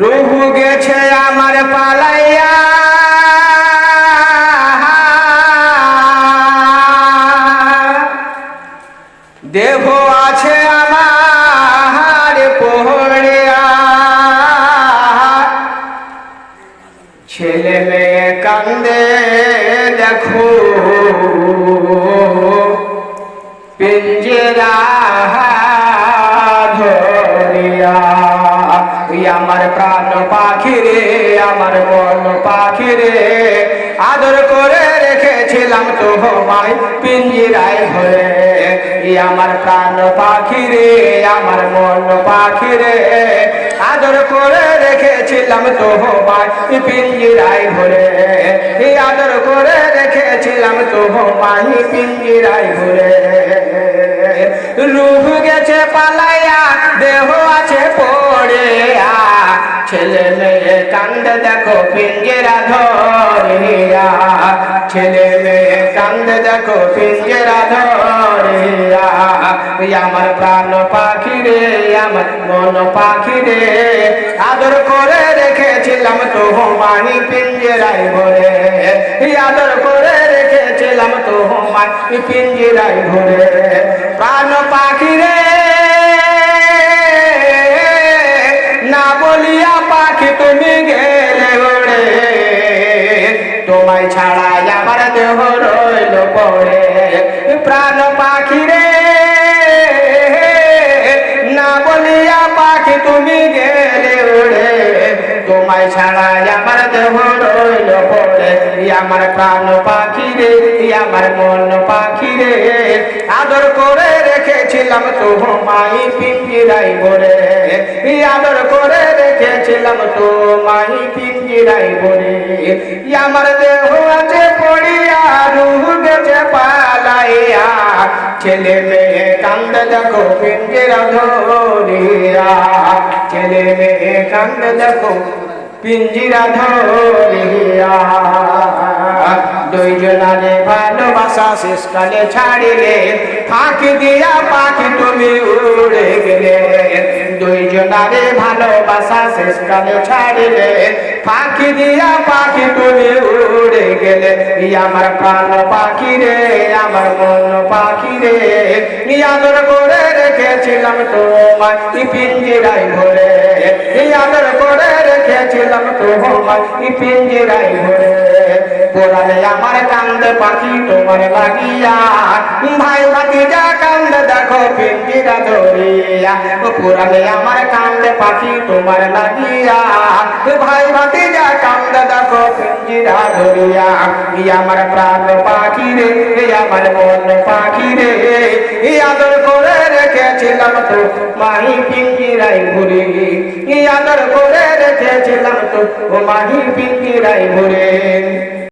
রুহু গেছে আমার পালাইয়া, দেহ আছে আমার পড়িয়া। ছেলে মেয়ে কান্দে দেখো পিঞ্জরা ধরিয়া। আমার প্রাণ পাখি রে, আমার মন পাখি রে, আদর করে রেখেছিলাম তোমায় পিঞ্জিরায় ভরে। আমার প্রাণ পাখি রে, আমার মন পাখি রে, আদর করে রেখেছিলাম তোমায় পিঞ্জিরায় ভরে। আদর করে রেখেছিলাম তোমায় পিঞ্জিরায় ভরে। রূহ গেছে পালাইয়া, দেহ আছে পড়িয়া। ছেলে মেয়ে কান্দে দেখো পিঞ্জরা ধরিয়া। ছেলে মেয়ে কান্দে দেখো পিঞ্জরা ধরিয়া। আমার প্রাণ পাখি রে, আমার মন পাখি রে, আদর করে রেখেছিলাম তোমায় পিঞ্জরায় ভরে। আদর করে রেখেছিলাম তোমায় পিঞ্জরায় ভরে। প্রাণ পাখি রে না বলিয়া পাখি তুমি গেলে ওড়ে। তোমায় ছাড়া আমার দেহ রইল পড়ে। প্রাণ পাখি রে না বলিয়া পাখি তুমি গেলে ওড়ে। তোমায় ছাড়া আমার দেহ রইল পড়ে। আমার প্রাণ পাখি রে, আমার মন পাখি রে, আদর করে রেখেছিলাম তোমায় পিঞ্জিরায় ভরে। আদর করে রেখেছিলাম তোমায় পিঞ্জিরায় ভরে। আমার দেহ আছে পড়িয়া, রূহ গেছে পালাইয়া। ছেলে মেয়ে কান্দে দেখো পিঞ্জিরা ধরিয়া। ছেলে মেয়ে কান্দে দেখো পিঞ্জিরা ধরিয়া। দুইজনারে ভালোবাসা শেষকালে ছাড়িলে, ফাঁকি দিয়া পাখি তুমি উড়ে গেলে। দুইজনারে ভালোবাসা শেষকালে ছাড়িলে, ফাঁকি দিয়া পাখি তুমি উড়ে গেলে। আমার প্রাণ পাখি রে, আমার মন পাখি রে, আদর করে রেখেছিলাম তোমায় পিঞ্জিরায় ভরে। আদর করে রেখেছিলাম তোমায় পিঞ্জিরায় ভরে। পোড়ালে আমার কান্দে পাখি তোমার লাগিয়া। ভাই ভাতিজা কান্দে দেখো পিঞ্জিরা ধরিয়া। পোড়ালে আমার কান্দে পাখি তোমার লাগিয়া। ভাই ভাতিজা কান্দে দেখো পিঞ্জিরা ধরিয়া। আমার প্রাণ পাখি রে, আমার মন পাখি রে, আদর করে রেখেছিলাম তো মাহি পিঞ্জিরায় ভরে। আদর করে রেখেছিলাম তো মাহি পিঞ্জিরায় ভরে।